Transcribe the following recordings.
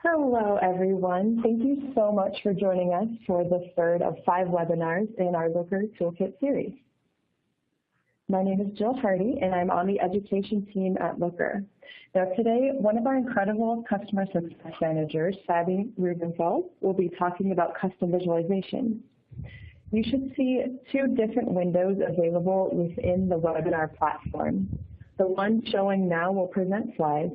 Hello, everyone. Thank you so much for joining us for the third of 5 webinars in our Looker Toolkit series. My name is Jill Hardy, and I'm on the education team at Looker. Now today, one of our incredible customer success managers, Sabi Rubenfeld, will be talking about custom visualization. You should see 2 different windows available within the webinar platform. The one showing now will present slides,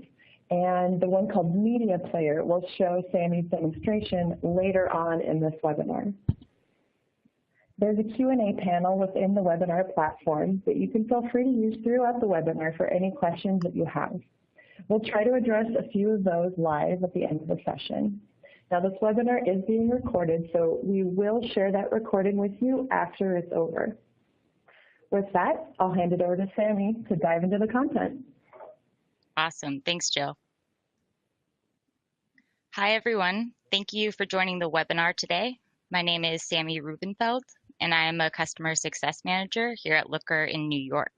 and the one called Media Player will show Sammy's demonstration later on in this webinar. There's a Q&A panel within the webinar platform that you can feel free to use throughout the webinar for any questions that you have. We'll try to address a few of those live at the end of the session. Now this webinar is being recorded, so we will share that recording with you after it's over. With that, I'll hand it over to Sammy to dive into the content. Awesome. Thanks, Jill. Hi, everyone. Thank you for joining the webinar today. My name is Sammy Rubenfeld, and I am a customer success manager here at Looker in New York.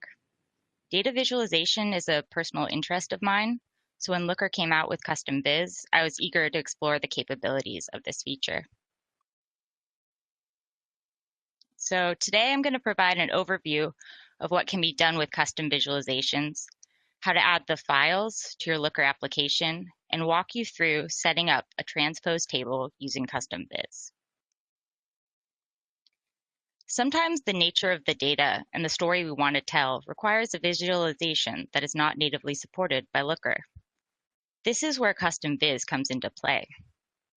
Data visualization is a personal interest of mine, so when Looker came out with Custom Viz, I was eager to explore the capabilities of this feature. So today I'm going to provide an overview of what can be done with custom visualizations, how to add the files to your Looker application, and walk you through setting up a transpose table using Custom Viz. Sometimes the nature of the data and the story we want to tell requires a visualization that is not natively supported by Looker. This is where Custom Viz comes into play.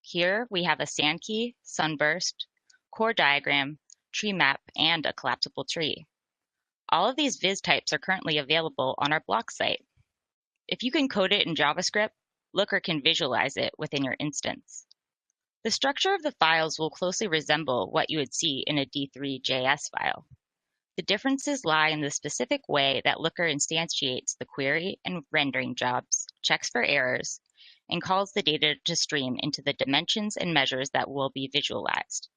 Here we have a Sankey, sunburst, chord diagram, tree map, and a collapsible tree. All of these Viz types are currently available on our block site. If you can code it in JavaScript, Looker can visualize it within your instance. The structure of the files will closely resemble what you would see in a D3.js file. The differences lie in the specific way that Looker instantiates the query and rendering jobs, checks for errors, and calls the data to stream into the dimensions and measures that will be visualized.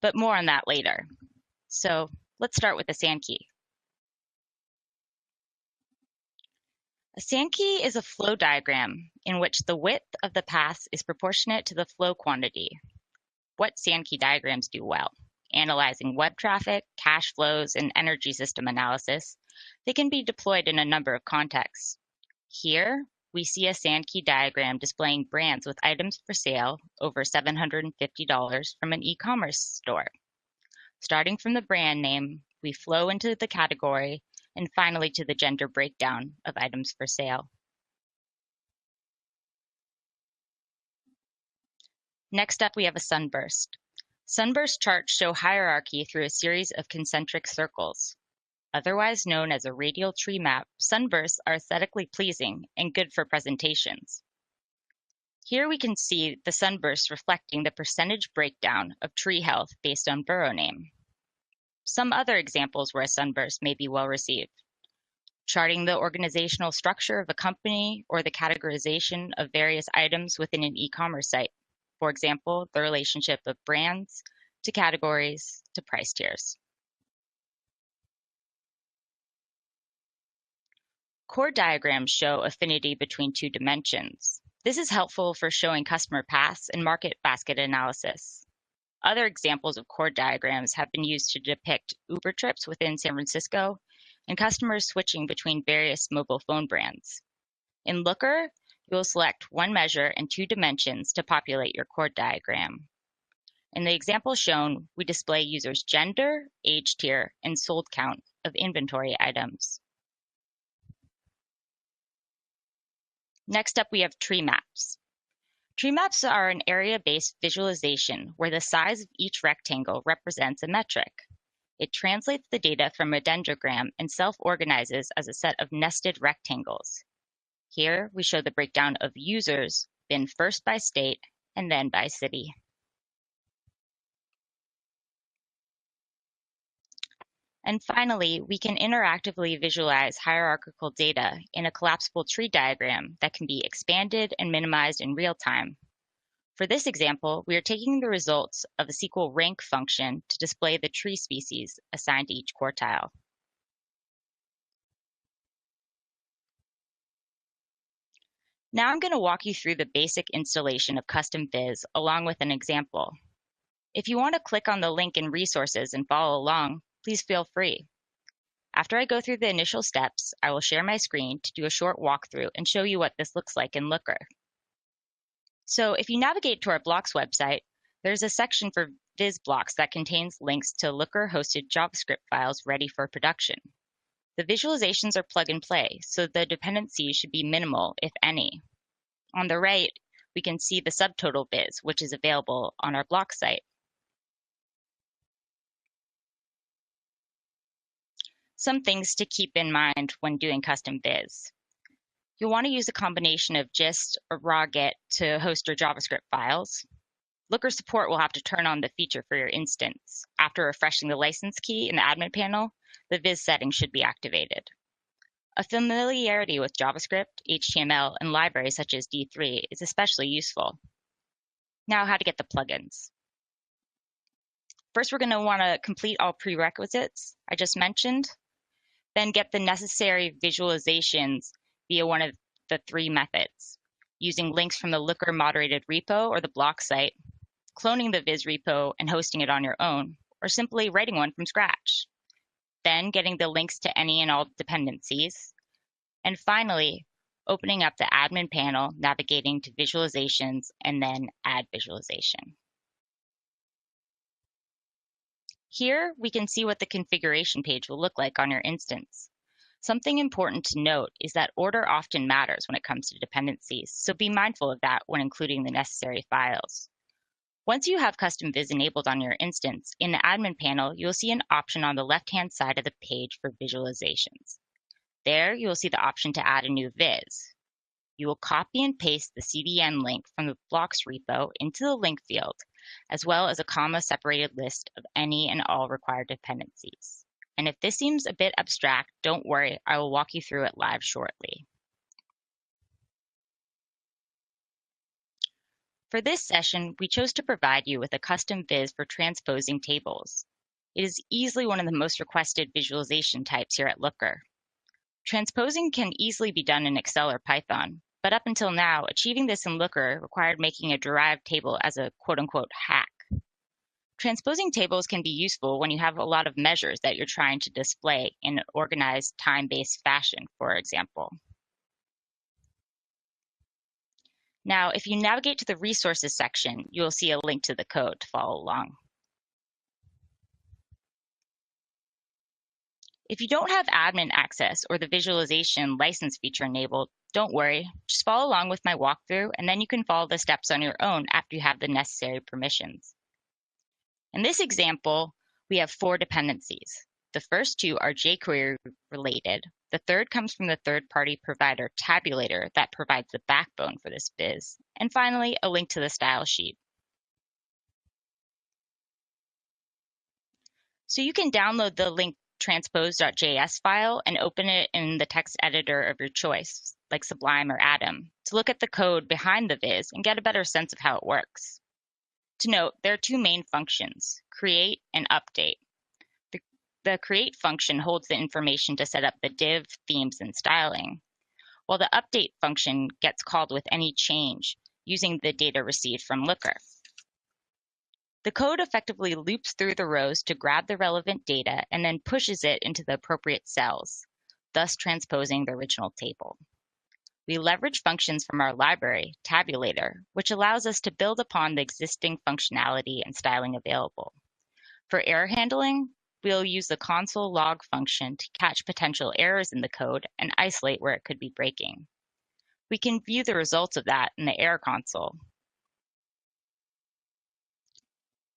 But more on that later. So let's start with the Sankey. A Sankey is a flow diagram in which the width of the path is proportionate to the flow quantity. What Sankey diagrams do well? Analyzing web traffic, cache flows, and energy system analysis, they can be deployed in a number of contexts. Here, we see a Sankey diagram displaying brands with items for sale over $750 from an e-commerce store. Starting from the brand name, we flow into the category, and finally to the gender breakdown of items for sale. Next up, we have a sunburst. Sunburst charts show hierarchy through a series of concentric circles. Otherwise known as a radial tree map, sunbursts are aesthetically pleasing and good for presentations. Here we can see the sunburst reflecting the percentage breakdown of tree health based on burrow name. Some other examples where a sunburst may be well received: charting the organizational structure of a company or the categorization of various items within an e-commerce site. For example, the relationship of brands to categories to price tiers. Chord diagrams show affinity between 2 dimensions. This is helpful for showing customer paths and market basket analysis. Other examples of chord diagrams have been used to depict Uber trips within San Francisco and customers switching between various mobile phone brands. In Looker, you will select 1 measure and 2 dimensions to populate your chord diagram. In the example shown, we display users' gender, age tier, and sold count of inventory items. Next up, we have tree maps. Tree maps are an area-based visualization where the size of each rectangle represents a metric. It translates the data from a dendrogram and self-organizes as a set of nested rectangles. Here, we show the breakdown of users, bin first by state and then by city. And finally, we can interactively visualize hierarchical data in a collapsible tree diagram that can be expanded and minimized in real time. For this example, we are taking the results of a SQL rank function to display the tree species assigned to each quartile. Now I'm going to walk you through the basic installation of Custom Viz along with an example. If you want to click on the link in resources and follow along, please feel free. After I go through the initial steps, I will share my screen to do a short walkthrough and show you what this looks like in Looker. So if you navigate to our blocks website, there's a section for Viz blocks that contains links to Looker-hosted JavaScript files ready for production. The visualizations are plug and play, so the dependencies should be minimal, if any. On the right, we can see the subtotal viz, which is available on our block site. Some things to keep in mind when doing custom viz. You'll want to use a combination of gist or raw get to host your JavaScript files. Looker support will have to turn on the feature for your instance. After refreshing the license key in the admin panel, the viz setting should be activated. A familiarity with JavaScript, HTML, and libraries such as D3 is especially useful. Now, how to get the plugins. First, we're going to want to complete all prerequisites I just mentioned, then get the necessary visualizations via one of the three methods, using links from the Looker moderated repo or the block site, cloning the Viz repo and hosting it on your own, or simply writing one from scratch. Then getting the links to any and all dependencies. And finally, opening up the admin panel, navigating to visualizations, and then add visualization. Here, we can see what the configuration page will look like on your instance. Something important to note is that order often matters when it comes to dependencies, so be mindful of that when including the necessary files. Once you have Custom Viz enabled on your instance, in the admin panel, you'll see an option on the left-hand side of the page for visualizations. There, you will see the option to add a new viz. You will copy and paste the CDN link from the blocks repo into the link field, as well as a comma-separated list of any and all required dependencies. And if this seems a bit abstract, don't worry, I will walk you through it live shortly. For this session, we chose to provide you with a custom viz for transposing tables. It is easily one of the most requested visualization types here at Looker. Transposing can easily be done in Excel or Python, but up until now, achieving this in Looker required making a derived table as a quote-unquote hack. Transposing tables can be useful when you have a lot of measures that you're trying to display in an organized, time-based fashion, for example. Now, if you navigate to the resources section, you will see a link to the code to follow along. If you don't have admin access or the visualization license feature enabled, don't worry, just follow along with my walkthrough and then you can follow the steps on your own after you have the necessary permissions. In this example, we have 4 dependencies. The first 2 are jQuery related. The third comes from the third-party provider Tabulator that provides the backbone for this viz. And finally, a link to the style sheet. So you can download the link transpose.js file and open it in the text editor of your choice, like Sublime or Atom, to look at the code behind the viz and get a better sense of how it works. To note, there are 2 main functions, create and update. The create function holds the information to set up the div, themes, and styling, while the update function gets called with any change using the data received from Looker. The code effectively loops through the rows to grab the relevant data and then pushes it into the appropriate cells, thus transposing the original table. We leverage functions from our library, Tabulator, which allows us to build upon the existing functionality and styling available. For error handling, we'll use the console log function to catch potential errors in the code and isolate where it could be breaking. We can view the results of that in the error console.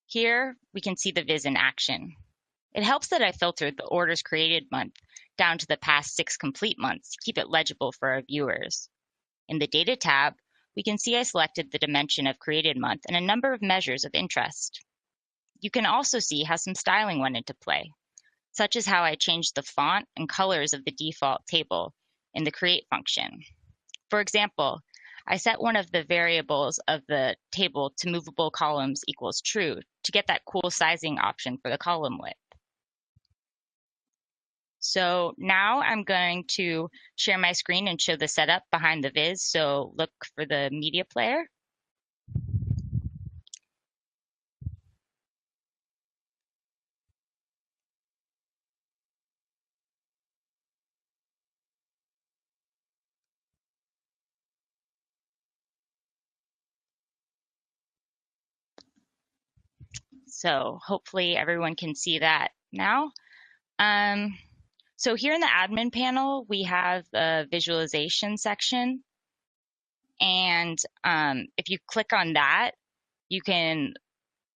Here, we can see the viz in action. It helps that I filtered the orders created month down to the past 6 complete months to keep it legible for our viewers. In the Data tab, we can see I selected the dimension of created month and a number of measures of interest. You can also see how some styling went into play, such as how I changed the font and colors of the default table in the create function. For example, I set one of the variables of the table to movable columns equals true to get that cool sizing option for the column width. So now I'm going to share my screen and show the setup behind the viz. So look for the media player. So hopefully everyone can see that now. So here in the admin panel, we have the visualization section. And if you click on that, you can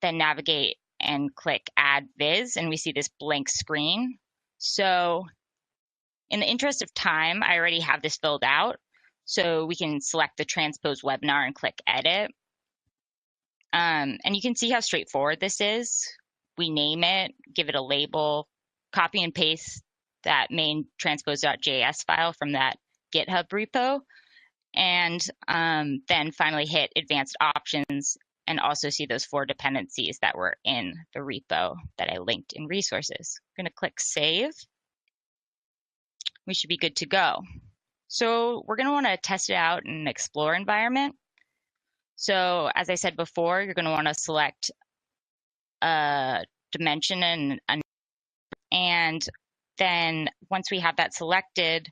then navigate and click Add Viz, and we see this blank screen. So in the interest of time, I already have this filled out. So we can select the transpose webinar and click Edit. And you can see how straightforward this is. We name it, give it a label, copy and paste that main transpose.js file from that GitHub repo, and then finally hit advanced options and also see those 4 dependencies that were in the repo that I linked in resources. I'm going to click save. We should be good to go. So we're going to want to test it out in an explore environment. So as I said before, you're going to want to select a dimension and then once we have that selected,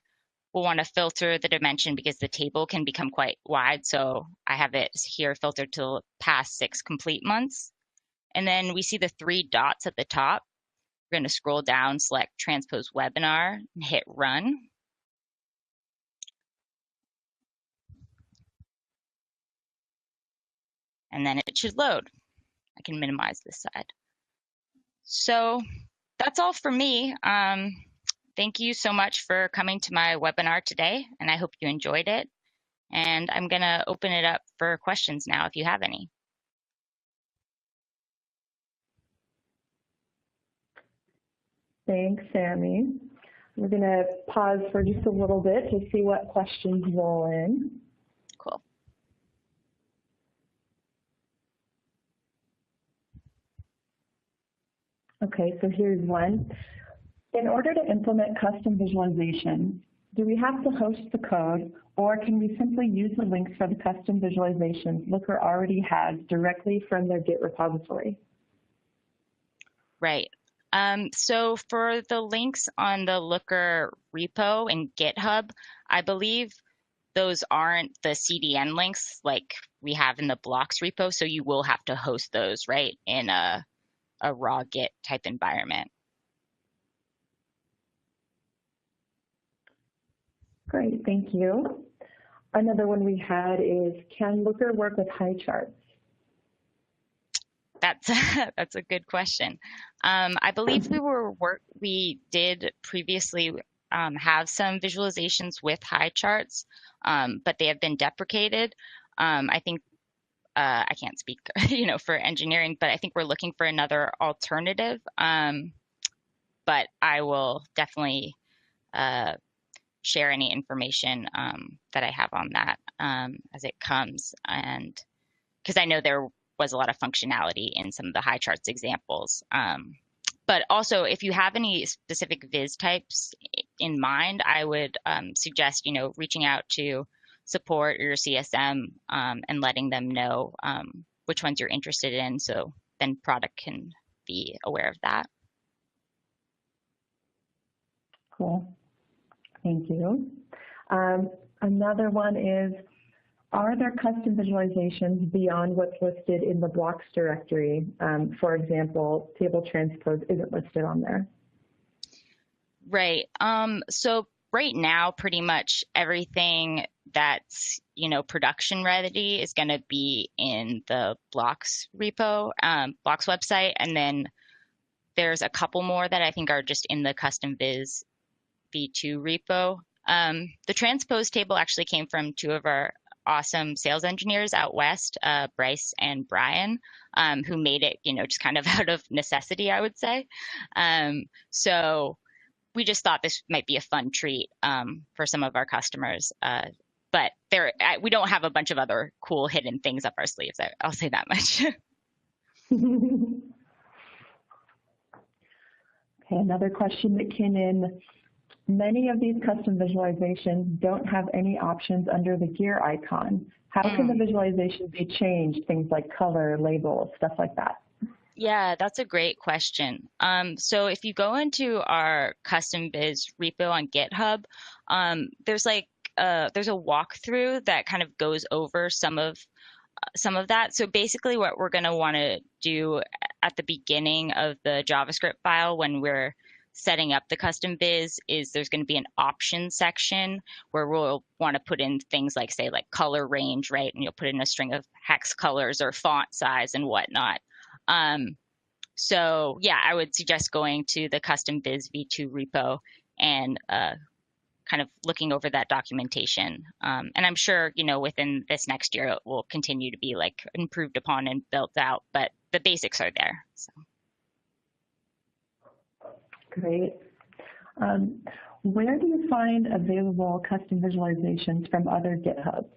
we'll want to filter the dimension because the table can become quite wide. So I have it here filtered to the past 6 complete months. And then we see the 3 dots at the top. We're going to scroll down, select transpose webinar, and hit run. And then it should load. I can minimize this side. So that's all for me. Thank you so much for coming to my webinar today, and I hope you enjoyed it. And I'm going to open it up for questions now if you have any. Thanks, Sammy. We're going to pause for just a little bit to see what questions roll in. Cool. Okay, so here's one. In order to implement custom visualization, do we have to host the code, or can we simply use the links for the custom visualizations Looker already has directly from their Git repository? Right. So for the links on the Looker repo in GitHub, I believe those aren't the CDN links like we have in the blocks repo, so you will have to host those, right, in a raw Git type environment. Great, thank you. Another one we had is, can Looker work with high charts? That's a good question. I believe we did previously have some visualizations with high charts, but they have been deprecated. I think I can't speak, for engineering, but I think we're looking for another alternative. But I will definitely share any information that I have on that as it comes, and because I know there was a lot of functionality in some of the high charts examples. But also, if you have any specific viz types in mind, I would suggest, reaching out to support or your CSM and letting them know which ones you're interested in, so then product can be aware of that. Cool. Thank you. Another one is, are there custom visualizations beyond what's listed in the blocks directory? For example, table transpose isn't listed on there. Right. So right now, pretty much everything that's, production ready is going to be in the blocks repo, blocks website. And then there's a couple more that I think are just in the custom viz v2 repo. The transpose table actually came from 2 of our awesome sales engineers out west, Bryce and Brian, who made it, just kind of out of necessity, I would say. So we just thought this might be a fun treat for some of our customers. But we don't have a bunch of other cool hidden things up our sleeves. I'll say that much. Okay, another question that came in. Many of these custom visualizations don't have any options under the gear icon. How can the visualization be changed? Things like color, label, stuff like that. Yeah, that's a great question. So if you go into our custom biz repo on GitHub, there's there's a walkthrough that kind of goes over some of that. So basically what we're going to want to do at the beginning of the JavaScript file when we're setting up the custom biz is there's going to be an option section where we'll want to put in things like, say, like color range, right? And you'll put in a string of hex colors or font size and whatnot. So yeah, I would suggest going to the custom biz v2 repo and kind of looking over that documentation. And I'm sure, within this next year, it will continue to be like improved upon and built out, but the basics are there. So. Great. Where do you find available custom visualizations from other GitHubs?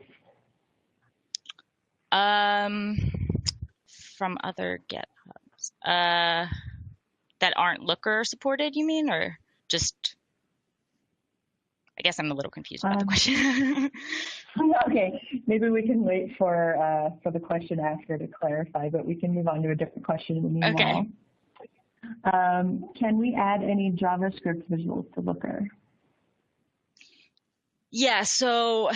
From other GitHubs that aren't Looker supported, you mean, or just? I guess I'm a little confused about the question. Okay, maybe we can wait for the question asker to clarify, but we can move on to a different question in the meanwhile. Okay. Can we add any JavaScript visuals to Looker? Yeah, so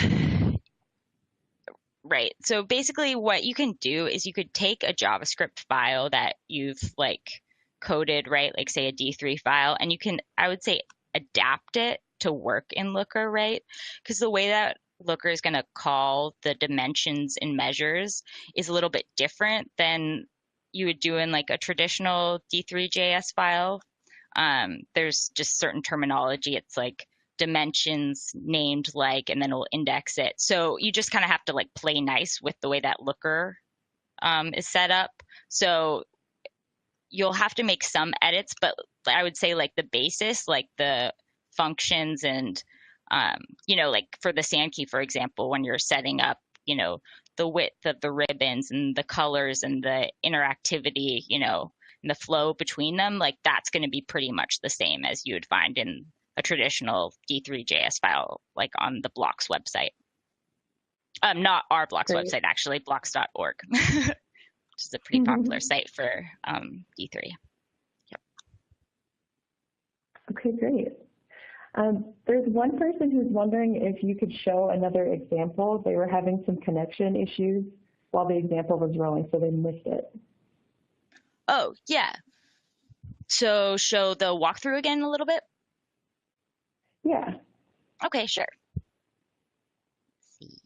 right. So basically what you can do is you could take a JavaScript file that you've like coded, right? Like say a D3 file, and you can, I would say, adapt it to work in Looker, right? Because the way that Looker is going to call the dimensions in measures is a little bit different than you would do in like a traditional D3.js file. There's just certain terminology. It's like dimensions named like, and then it'll index it. So you just kind of have to like play nice with the way that Looker is set up. So you'll have to make some edits, but I would say like the basis, like the functions and, like for the Sankey, for example, when you're setting up, the width of the ribbons and the colors and the interactivity, and the flow between them, like that's going to be pretty much the same as you would find in a traditional D3.js file, like on the Blocks website. Not our Blocks website, actually, blocks.org, which is a pretty popular site for D3. Yep. Okay, great. There's one person who's wondering if you could show another example. They were having some connection issues while the example was rolling, so they missed it. Oh, yeah. So show the walkthrough again a little bit? Yeah. Okay, sure. Let's see.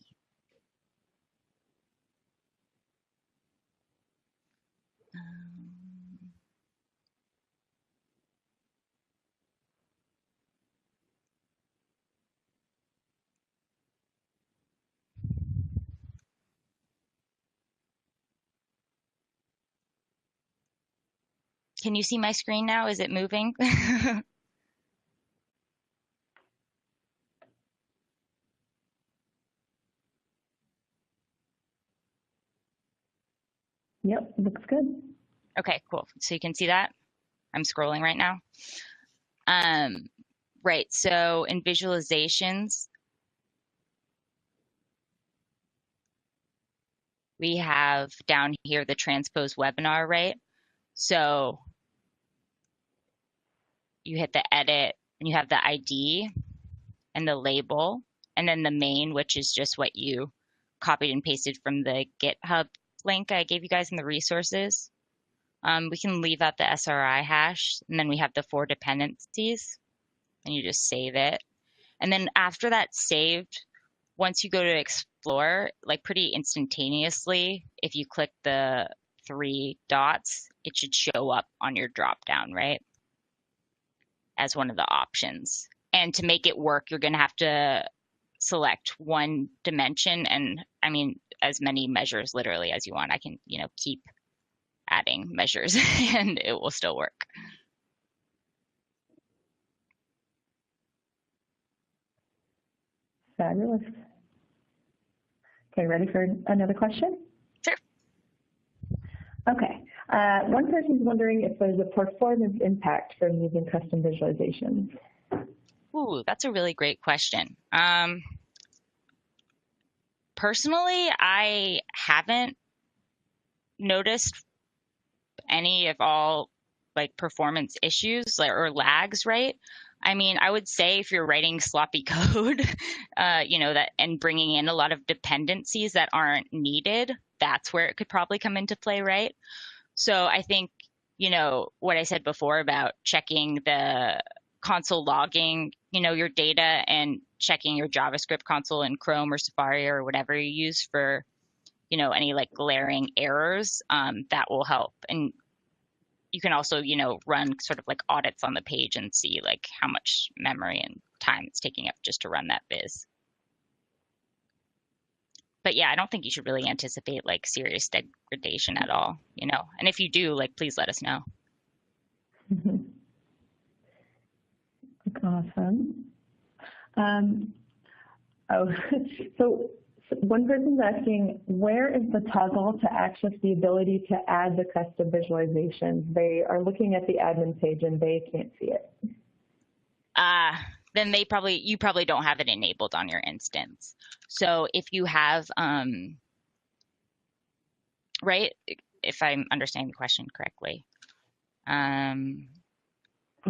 Can you see my screen now? Is it moving? Yep, looks good. Okay, cool. So you can see that? I'm scrolling right now. Right, so in visualizations, we have down here the transpose webinar, right? So you hit the edit and you have the ID and the label, and then the main, which is just what you copied and pasted from the GitHub link I gave you guys in the resources. We can leave out the SRI hash, and then we have the 4 dependencies, and you just save it. And then after that's saved, once you go to explore, like pretty instantaneously, if you click the 3 dots, it should show up on your dropdown, right? As one of the options. And to make it work, you're going to have to select one dimension and, I mean, as many measures literally as you want. I can, keep adding measures and it will still work. Fabulous. Okay, ready for another question? Sure. Okay. One person's wondering if there's a performance impact from using custom visualizations. Ooh, Ooh, that's a really great question. Personally, I haven't noticed any of all like performance issues or lags, right? I mean, I would say if you're writing sloppy code, that and bringing in a lot of dependencies that aren't needed, that's where it could probably come into play, right? So I think, what I said before about checking the console logging, your data and checking your JavaScript console in Chrome or Safari or whatever you use for, any like glaring errors, that will help. And you can also, run sort of like audits on the page and see like how much memory and time it's taking up just to run that viz. But yeah, I don't think you should really anticipate like serious degradation at all, And if you do, like, please let us know. Awesome. So one person's asking, where is the toggle to access the ability to add the custom visualizations? They are looking at the admin page and they can't see it. Then you probably don't have it enabled on your instance. So if you have, right, if I'm understanding the question correctly. I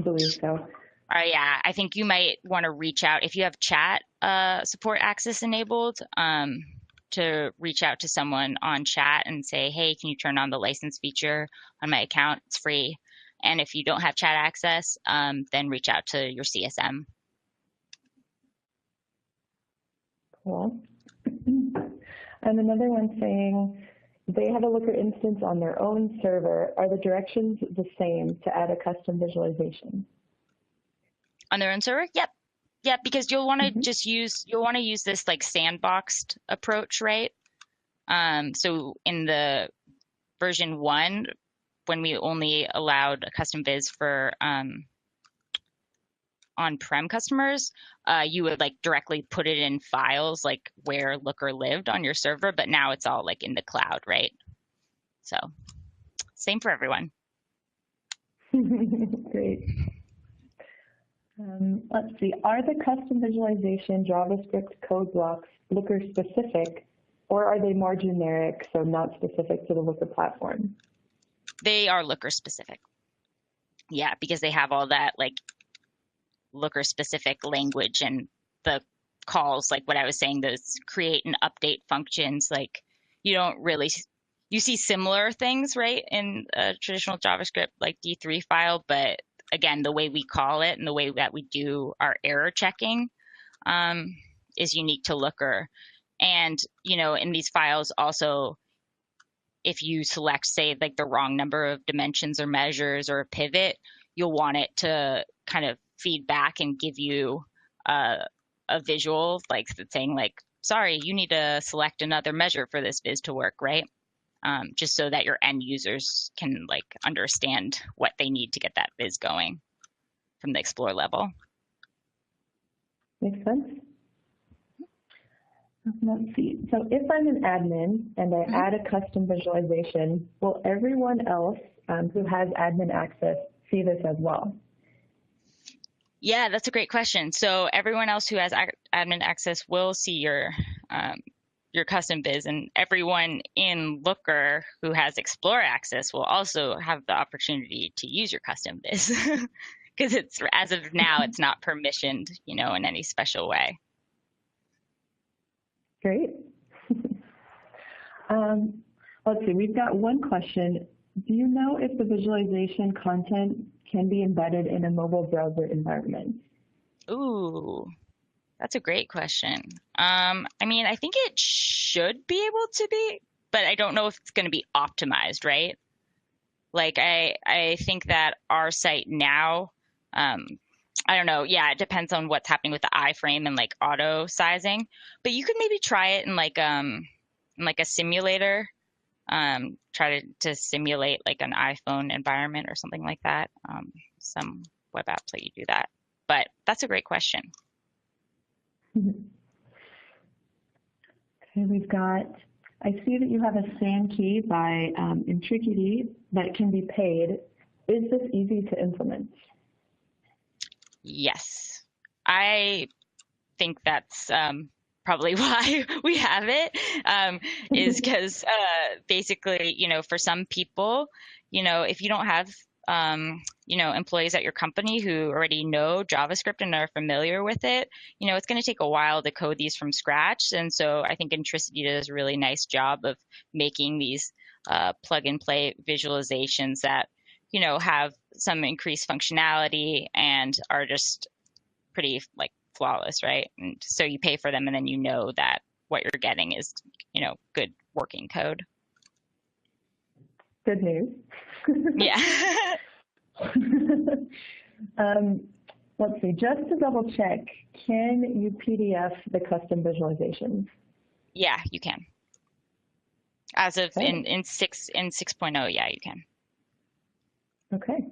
believe so. Yeah, I think you might want to reach out if you have chat support access enabled, to reach out to someone on chat and say, hey, can you turn on the license feature on my account? It's free. And if you don't have chat access, then reach out to your CSM. Cool. And another one saying they have a Looker instance on their own server. Are the directions the same to add a custom visualization? On their own server? Yep. Yeah, because you'll want to use this like sandboxed approach, right? So in the version 1, when we only allowed a custom viz for on-prem customers, you would like directly put it in files like where Looker lived on your server, but now it's all like in the cloud, right? So same for everyone. Great. Let's see, are the custom visualization JavaScript code blocks Looker specific, or are they more generic, so not specific to the Looker platform? They are Looker specific. Yeah, because they have all that like Looker specific language and the calls, like what I was saying, those create and update functions. Like you see similar things, right, in a traditional JavaScript like D3 file, but again, the way we call it and the way that we do our error checking is unique to Looker. And, in these files also, if you select, say, like the wrong number of dimensions or measures or a pivot, you'll want it to kind of feed back and give you a visual, like saying like, sorry, you need to select another measure for this viz to work, right? Just so that your end users can like understand what they need to get that viz going from the Explore level. Makes sense. Let's see. So if I'm an admin and I add a custom visualization, will everyone else who has admin access see this as well? Yeah, that's a great question. So everyone else who has admin access will see your custom viz, and everyone in Looker who has Explore access will also have the opportunity to use your custom viz, because it's, as of now, it's not permissioned, in any special way. Great. Let's see, we've got one question. Do you know if the visualization content can be embedded in a mobile browser environment? Ooh, that's a great question. I mean, I think it should be able to be, but I don't know if it's going to be optimized, right? Like, I think that our site now, I don't know. Yeah, it depends on what's happening with the iframe and like auto sizing, but you could maybe try it in like a simulator. Try to simulate like an iPhone environment or something like that. Some web apps let you do that, but that's a great question. Okay, we've got, I see that you have a Sankey by Intricity that can be paid. Is this easy to implement? Yes. I think that's probably why we have it, is because basically, for some people, if you don't have, employees at your company who already know JavaScript and are familiar with it, it's going to take a while to code these from scratch. And so I think Intricity does a really nice job of making these plug and play visualizations that, have some increased functionality and are just pretty like flawless, right? And so you pay for them and then you know that what you're getting is, good working code. Good news. Yeah. Let's see, just to double check, can you PDF the custom visualizations? Yeah, you can. As of Okay. in 6.0, yeah, you can. Okay.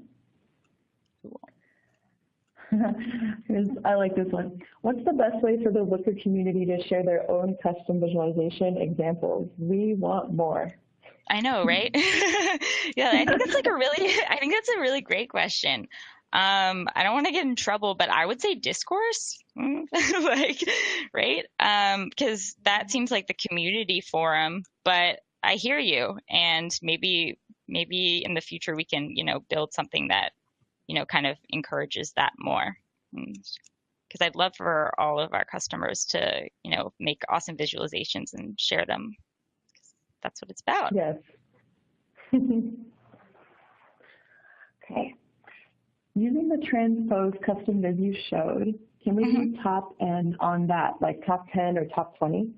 I like this one. What's the best way for the Looker community to share their own custom visualization examples? We want more. I know, right? Yeah, I think that's a really great question. I don't want to get in trouble, but I would say discourse, like, right? Because that seems like the community forum, but I hear you, and maybe in the future we can, build something that, kind of encourages that more. Because I'd love for all of our customers to, make awesome visualizations and share them. That's what it's about. Yes. Okay. Using the transpose custom viz you showed, can we do top end on that, like top 10 or top 20?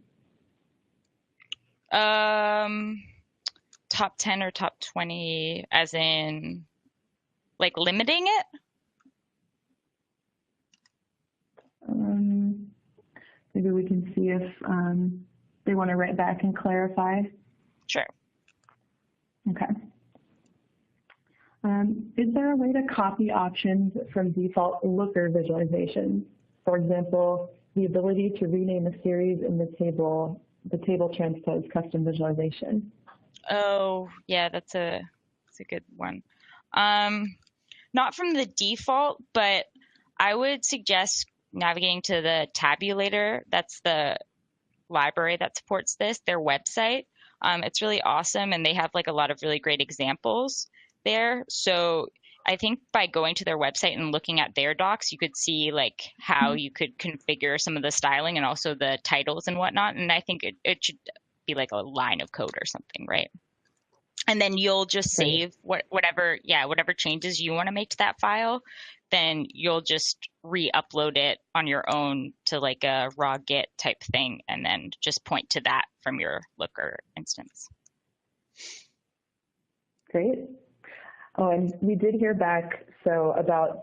Top 10 or top 20, as in like limiting it? Maybe we can see if they want to write back and clarify. Sure. Okay. Is there a way to copy options from default Looker visualizations? For example, the ability to rename a series in the table transpose custom visualization. Oh, yeah, that's a good one. Not from the default, but I would suggest navigating to the tabulator. That's the library that supports this, their website. It's really awesome, and they have like a lot of really great examples there. So I think by going to their website and looking at their docs, you could see like how you could configure some of the styling and also the titles and whatnot. And I think it should be like a line of code or something, right? And then you'll just save whatever changes you want to make to that file. Then you'll just re-upload it on your own to like a raw Git type thing, and then just point to that from your Looker instance. Great. Oh, and we did hear back, so about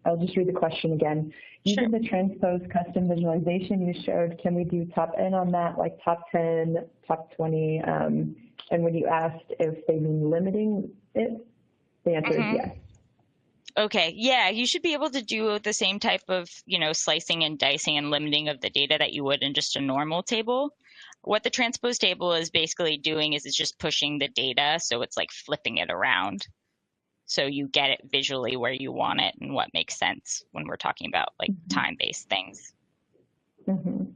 I'll just read the question again. Using the transpose custom visualization you showed, can we do top N on that, like top 10, top 20? And when you asked if they mean limiting it, the answer is yes. Okay, yeah, you should be able to do the same type of, slicing and dicing and limiting of the data that you would in just a normal table. What the transpose table is basically doing is it's just pushing the data, so it's like flipping it around. So you get it visually where you want it and what makes sense when we're talking about like time-based things. Okay.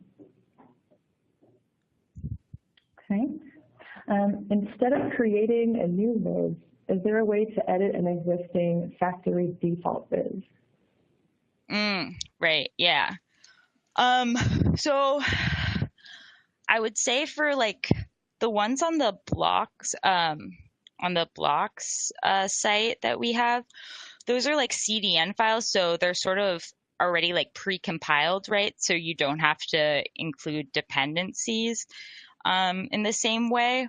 Instead of creating a new viz, is there a way to edit an existing factory default viz? Right, yeah. So I would say for like the ones on the blocks, site that we have, those are like CDN files, so they're sort of already like pre-compiled, right? So you don't have to include dependencies in the same way.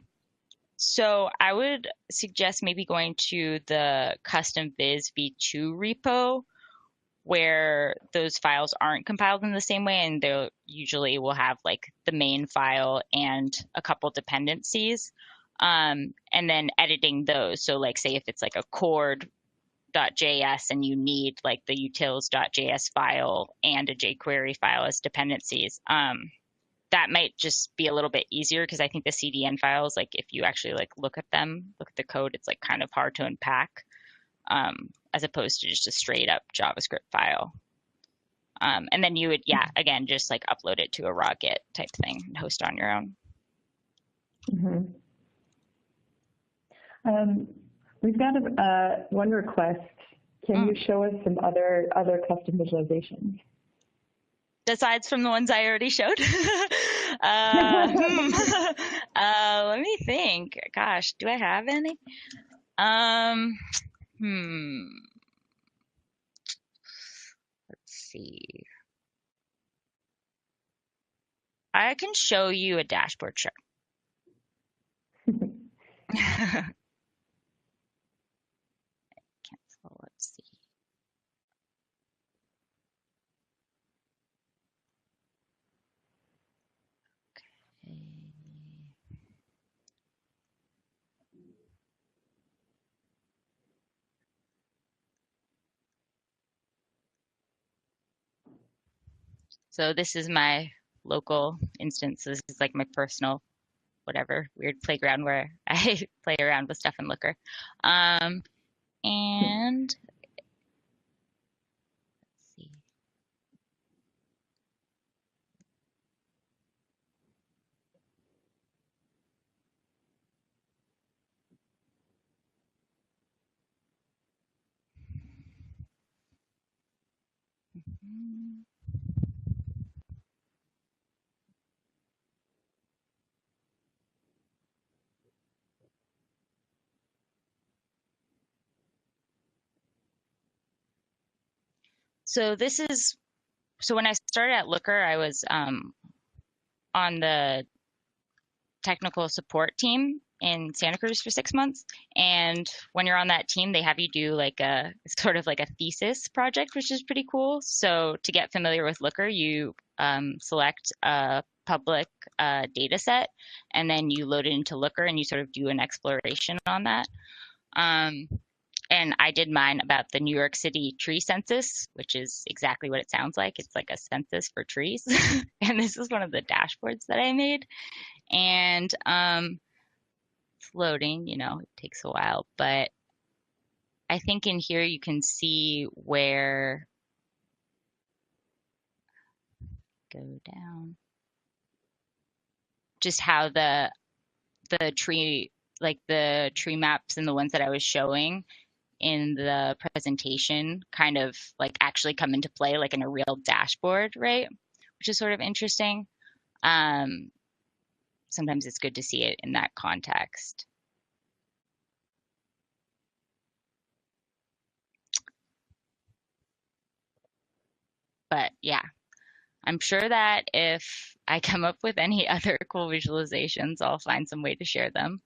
So I would suggest maybe going to the custom viz v2 repo, where those files aren't compiled in the same way, and they usually will have like the main file and a couple dependencies, and then editing those. So like say if it's like a chord.js and you need like the utils.js file and a jQuery file as dependencies, that might just be a little bit easier, because I think the CDN files, like if you actually like look at the code, it's like kind of hard to unpack, as opposed to just a straight up JavaScript file. And then you would, again, just like upload it to a raw Git type thing and host on your own. We've got one request. Can you show us some other custom visualizations? Besides from the ones I already showed? Let me think. Gosh, do I have any? Let's see. I can show you a dashboard chart. Cancel. Let's see. Okay. So this is my local instance. So this is like my personal, whatever, weird playground where I play around with stuff in Looker. And let's see. So this is, so when I started at Looker, I was on the technical support team in Santa Cruz for 6 months. And when you're on that team, they have you do like a sort of like a thesis project, which is pretty cool. So to get familiar with Looker, you select a public data set, and then you load it into Looker and you sort of do an exploration on that. And I did mine about the New York City tree census, which is exactly what it sounds like. It's like a census for trees. And this is one of the dashboards that I made. And it's loading, you know, it takes a while, but I think in here you can see where, go down, just how the tree, like the tree maps and the ones that I was showing in the presentation kind of like actually come into play like in a real dashboard, right? Which is sort of interesting. Sometimes it's good to see it in that context. But yeah, I'm sure that if I come up with any other cool visualizations, I'll find some way to share them.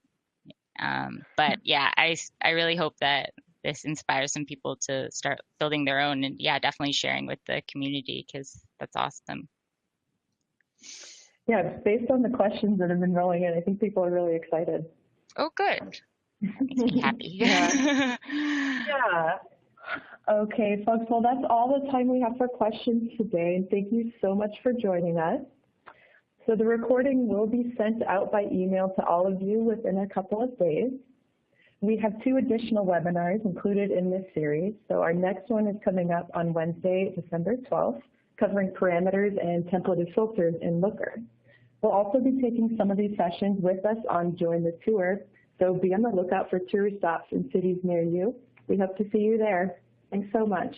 But yeah, I really hope that this inspires some people to start building their own, and yeah, definitely sharing with the community because that's awesome. Yeah, based on the questions that have been rolling in, I think people are really excited. Oh, good. That makes me happy. Yeah. Yeah. Okay, folks, well, that's all the time we have for questions today, and thank you so much for joining us. So the recording will be sent out by email to all of you within a couple of days. We have 2 additional webinars included in this series. So our next one is coming up on Wednesday, December 12th, covering parameters and templated filters in Looker. We'll also be taking some of these sessions with us on Join the Tour, so be on the lookout for tour stops in cities near you. We hope to see you there. Thanks so much.